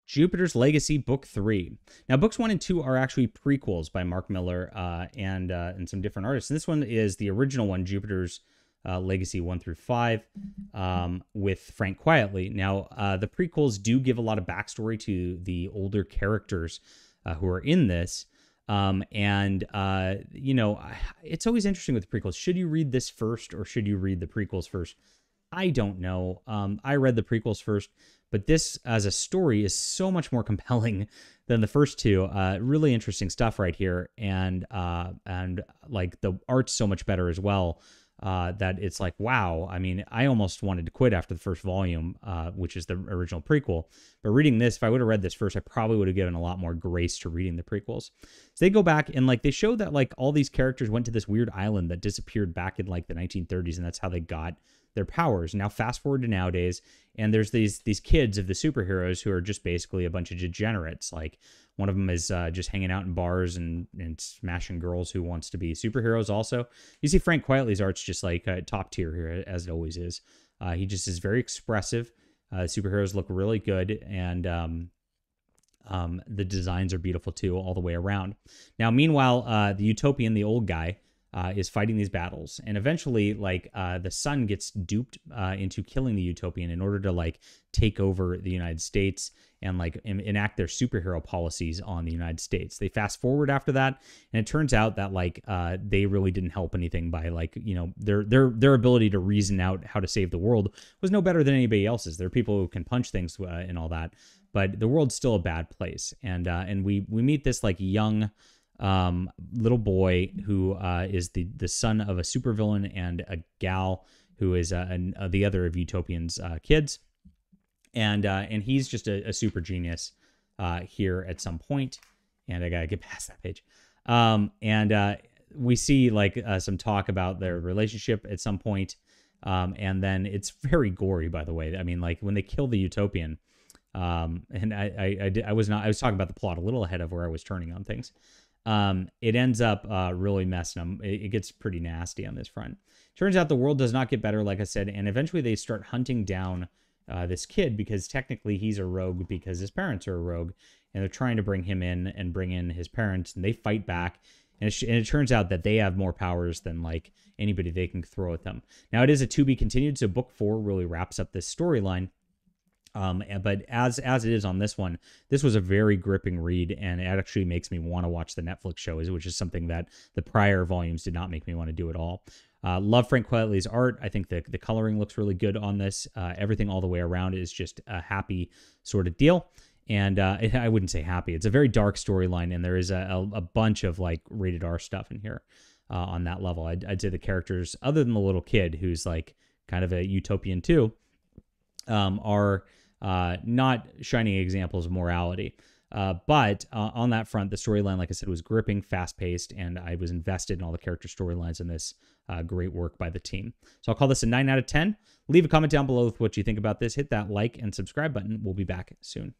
Jupiter's Legacy Book 3. Now, books 1 and 2 are actually prequels by Mark Millar and some different artists. And this one is the original one, Jupiter's Legacy 1 through 5, with Frank Quietly. Now, the prequels do give a lot of backstory to the older characters who are in this. It's always interesting with the prequels. Should you read this first or should you read the prequels first? I don't know. I read the prequels first, but this as a story is so much more compelling than the first two. Really interesting stuff right here, and like the art's so much better as well. That it's like, wow. I mean, I almost wanted to quit after the first volume, which is the original prequel. But reading this, if I would have read this first, I probably would have given a lot more grace to reading the prequels. So they go back and like they show that like all these characters went to this weird island that disappeared back in like the 1930s, and that's how they got their powers. Now fast forward to nowadays, and there's these kids of the superheroes who are just basically a bunch of degenerates. Like one of them is just hanging out in bars and smashing girls who wants to be superheroes also. You see Frank Quietly's art's just like top tier here, as it always is. He just is very expressive. Superheroes look really good, and the designs are beautiful too all the way around. Now meanwhile, the Utopian, the old guy, is fighting these battles, and eventually like the son gets duped into killing the Utopian in order to like take over the United States and like enact their superhero policies on the United States. They fast forward after that, and it turns out that like they really didn't help anything by like, you know, their ability to reason out how to save the world was no better than anybody else's. There are people who can punch things and all that, but the world's still a bad place. And we meet this like young little boy who is the son of a supervillain and a gal who is the other of Utopian's kids, and he's just a super genius here at some point. And I gotta get past that page. We see like some talk about their relationship at some point, and then it's very gory. By the way, I mean like when they kill the Utopian. And I was talking about the plot a little ahead of where I was turning on things. It ends up really messing them. It gets pretty nasty on this front. Turns out the world does not get better, like I said, and eventually they start hunting down this kid because technically he's a rogue because his parents are a rogue, and they're trying to bring him in and bring in his parents, and they fight back, and it turns out that they have more powers than like anybody they can throw at them. Now it is a to be continued, so book 4 really wraps up this storyline. But as it is on this one, this was a very gripping read, and it actually makes me want to watch the Netflix shows, which is something that the prior volumes did not make me want to do at all. Love Frank Quietly's art. I think the coloring looks really good on this. Everything all the way around is just a happy sort of deal. And I wouldn't say happy. It's a very dark storyline, and there is a bunch of like rated R stuff in here on that level. I'd say the characters, other than the little kid who's like kind of a utopian too, are not shining examples of morality. But on that front, the storyline, like I said, was gripping, fast-paced, and I was invested in all the character storylines in this. Great work by the team. So I'll call this a 9 out of 10. Leave a comment down below with what you think about this. Hit that like and subscribe button. We'll be back soon.